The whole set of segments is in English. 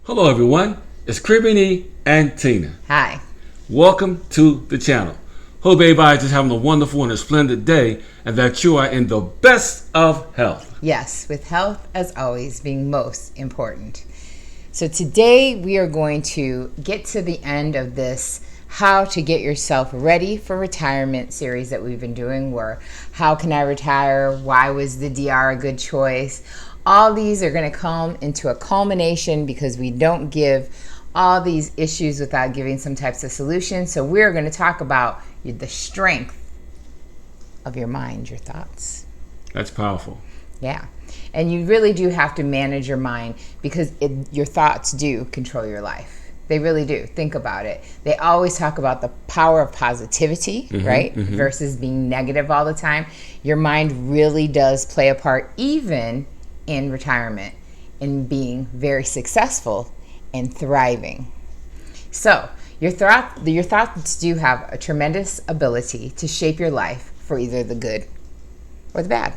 Hello everyone, it's Cribini and Tina. Hi. Welcome to the channel. Hope everybody's just having a wonderful and a splendid day and that you are in the best of health. Yes, with health as always being most important. So today we are going to get to the end of this how to get yourself ready for retirement series that we've been doing, where how can I retire, why was the DR a good choice. All these are going to come into a culmination because we don't give all these issues without giving some types of solutions. So we're going to talk about the strength of your mind, your thoughts. That's powerful. Yeah. And you really do have to manage your mind because your thoughts do control your life. They really do. Think about it. They always talk about the power of positivity, right? Versus being negative all the time. Your mind really does play a part even in retirement, in being very successful and thriving. So your thoughts do have a tremendous ability to shape your life for either the good or the bad.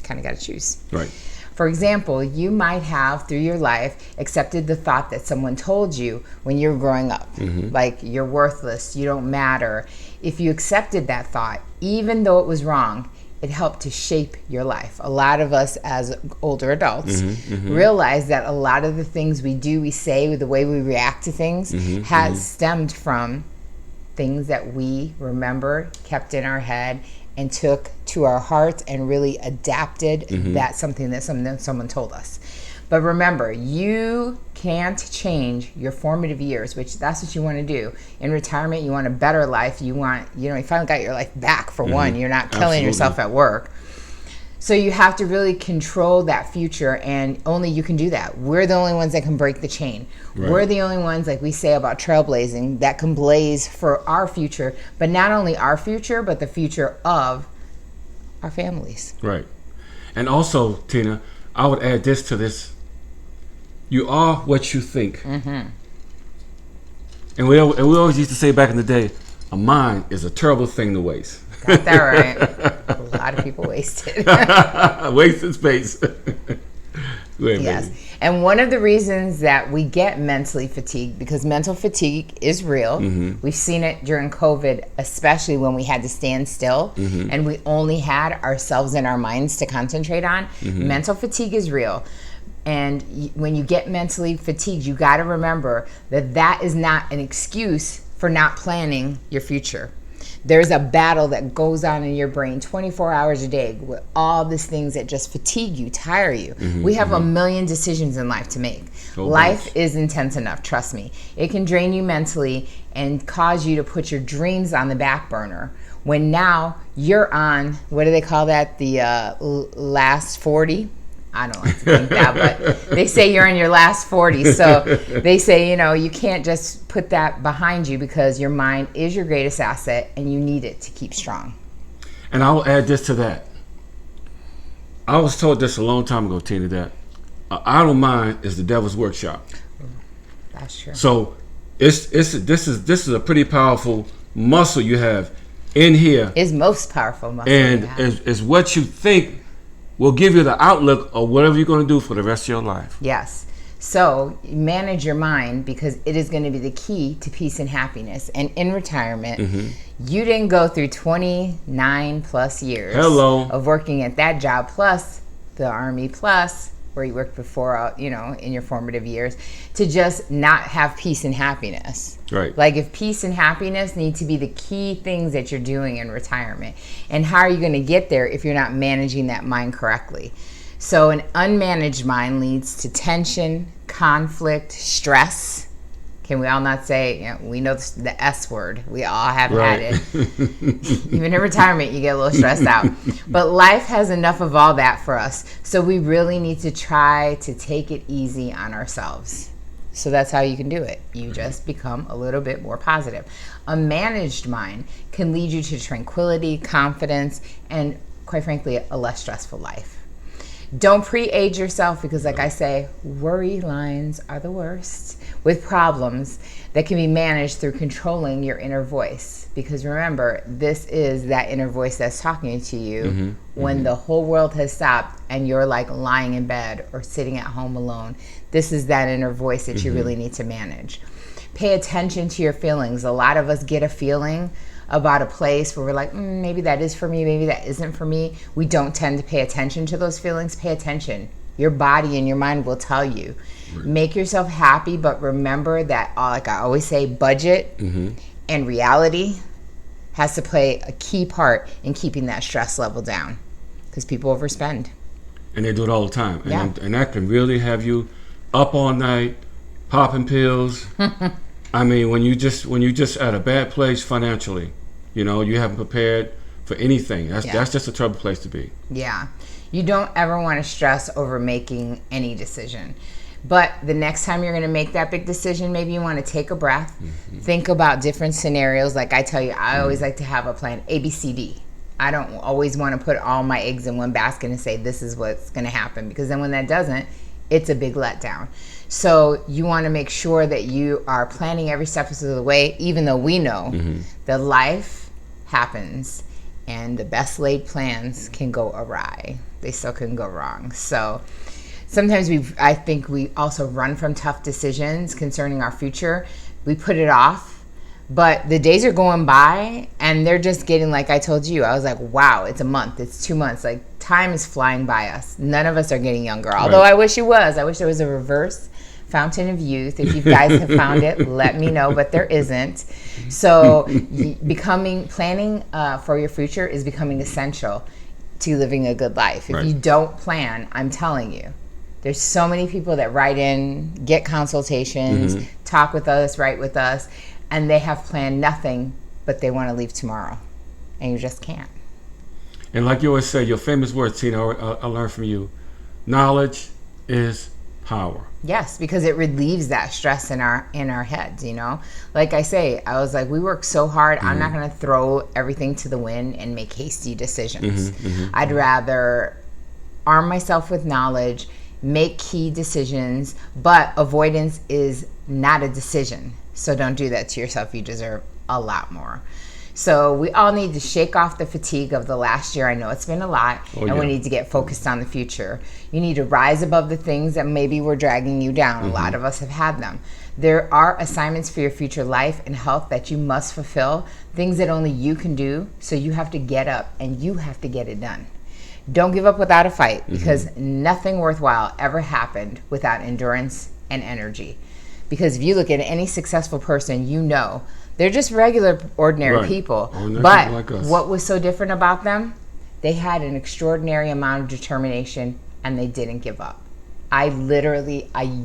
Kind of got to choose. Right. For example, you might have through your life accepted the thought that someone told you when you were growing up, like you're worthless, you don't matter. If you accepted that thought, even though it was wrong, it helped to shape your life. A lot of us as older adults realize that a lot of the things we do, we say, the way we react to things has stemmed from things that we remembered, kept in our head, and took to our hearts and really adapted that something that someone told us. But remember, you can't change your formative years, which that's what you want to do. In retirement, you want a better life. You want, you finally got your life back for one. You're not killing yourself at work. So you have to really control that future, and only you can do that. We're the only ones that can break the chain. Right. We're the only ones, like we say about trailblazing, that can blaze for our future, but not only our future, but the future of our families. Right. And also, Tina, I would add this to this. You are what you think. And we always used to say back in the day, a mind is a terrible thing to waste. Got that right. A lot of people waste it. Wasted space. Yes. And one of the reasons that we get mentally fatigued, because mental fatigue is real. We've seen it during COVID, especially when we had to stand still and we only had ourselves and our minds to concentrate on. Mental fatigue is real. And when you get mentally fatigued, you got to remember that that is not an excuse for not planning your future. There's a battle that goes on in your brain 24 hours a day with all these things that just fatigue you, tire you. We have a million decisions in life to make. Life is intense enough, trust me. It can drain you mentally and cause you to put your dreams on the back burner when now you're on, what do they call that, the last 40? I don't like to think that, but they say you're in your last 40. So they say, you can't just put that behind you because your mind is your greatest asset and you need it to keep strong. And I will add this to that. I was told this a long time ago, Tina, that an idle mind is the devil's workshop. That's true. So this is a pretty powerful muscle you have in here. It's most powerful muscle. And is what you think will give you the outlook of whatever you're going to do for the rest of your life. Yes. So manage your mind because it is going to be the key to peace and happiness. And in retirement, you didn't go through 29 plus years of working at that job, plus the Army, plus where you worked before, in your formative years, to just not have peace and happiness. Right. Like if peace and happiness need to be the key things that you're doing in retirement. And how are you going to get there if you're not managing that mind correctly? So an unmanaged mind leads to tension, conflict, stress. Can we all not say, we know the S word. We all have had it. Even in retirement, you get a little stressed out. But life has enough of all that for us. So we really need to try to take it easy on ourselves. So that's how you can do it. You just become a little bit more positive. A managed mind can lead you to tranquility, confidence, and quite frankly, a less stressful life. Don't pre-age yourself, because like I say, worry lines are the worst with problems that can be managed through controlling your inner voice. Because remember, this is that inner voice that's talking to you when the whole world has stopped and you're like lying in bed or sitting at home alone. This is that inner voice that you really need to manage. Pay attention to your feelings. A lot of us get a feeling about a place where we're like, maybe that is for me, maybe that isn't for me. We don't tend to pay attention to those feelings. Pay attention. Your body and your mind will tell you. Right. Make yourself happy, but remember that, like I always say, budget and reality has to play a key part in keeping that stress level down, because people overspend. And they do it all the time. Yeah. And that can really have you up all night, popping pills. I mean, when you just at a bad place financially, you haven't prepared for anything. That's just a trouble place to be. Yeah. You don't ever want to stress over making any decision. But the next time you're going to make that big decision, maybe you want to take a breath, think about different scenarios. Like I tell you, I always like to have a plan A, B, C, D. I don't always want to put all my eggs in one basket and say this is what's going to happen, because then when that doesn't, it's a big letdown. So you want to make sure that you are planning every step of the way, even though we know that life happens and the best laid plans can go awry. They still can go wrong. So sometimes I think we also run from tough decisions concerning our future. We put it off, but the days are going by and they're just getting, like I told you, I was like, wow, it's a month, it's 2 months. Like, time is flying by us. None of us are getting younger. Although I wish it was. I wish there was a reverse fountain of youth. If you guys have found it, let me know, but there isn't. So planning for your future is becoming essential to living a good life. If you don't plan, I'm telling you, there's so many people that write in, get consultations, talk with us, write with us, and they have planned nothing, but they want to leave tomorrow, and you just can't. And like you always say, your famous words, Tina, I learned from you, knowledge is power. Yes, because it relieves that stress in our heads, Like I say, I was like, we work so hard, I'm not going to throw everything to the wind and make hasty decisions. I'd rather arm myself with knowledge, make key decisions, but avoidance is not a decision. So don't do that to yourself. You deserve a lot more. So we all need to shake off the fatigue of the last year. I know it's been a lot, we need to get focused on the future. You need to rise above the things that maybe were dragging you down. A lot of us have had them. There are assignments for your future life and health that you must fulfill, things that only you can do. So you have to get up and you have to get it done. Don't give up without a fight, because nothing worthwhile ever happened without endurance and energy. Because if you look at any successful person, they're just regular, ordinary people. But like what was so different about them? They had an extraordinary amount of determination, and they didn't give up. I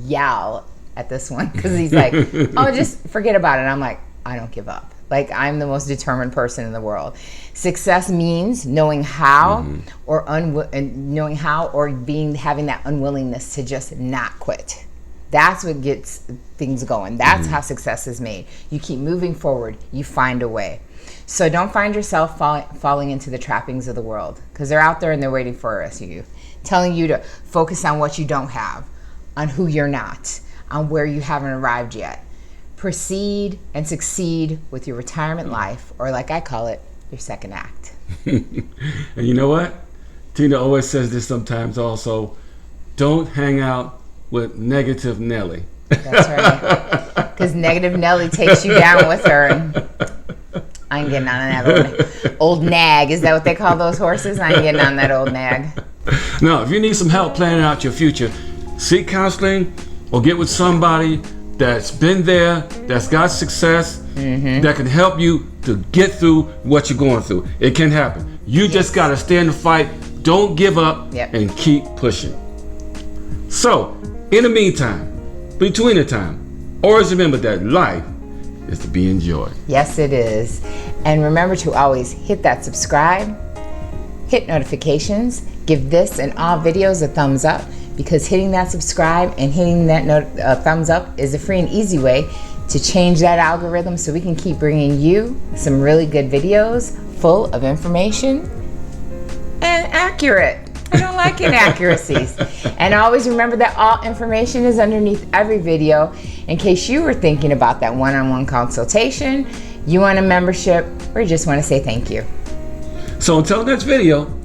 yell at this one because he's like, oh, just forget about it. I'm like, I don't give up. Like, I'm the most determined person in the world. Success means knowing how or having that unwillingness to just not quit. That's what gets things going. That's how success is made. You keep moving forward. You find a way. So don't find yourself falling into the trappings of the world, because they're out there and they're waiting for us. Telling you to focus on what you don't have, on who you're not, on where you haven't arrived yet. Proceed and succeed with your retirement life, or like I call it, your second act. And you know what? Tina always says this sometimes also. Don't hang out with negative Nelly. That's right. Because negative Nelly takes you down with her. And I ain't getting on that old nag. Is that what they call those horses? I ain't getting on that old nag. No, if you need some help planning out your future, seek counseling or get with somebody that's been there, that's got success, that can help you to get through what you're going through. It can happen. You just got to stand the fight. Don't give up and keep pushing. So, in the meantime, between the time, always remember that life is to be enjoyed. Yes, it is. And remember to always hit that subscribe, hit notifications, give this and all videos a thumbs up, because hitting that subscribe and hitting that thumbs up is a free and easy way to change that algorithm so we can keep bringing you some really good videos full of information and accurate. I don't like inaccuracies. And always remember that all information is underneath every video in case you were thinking about that one-on-one consultation, you want a membership, or you just want to say thank you. So until next video,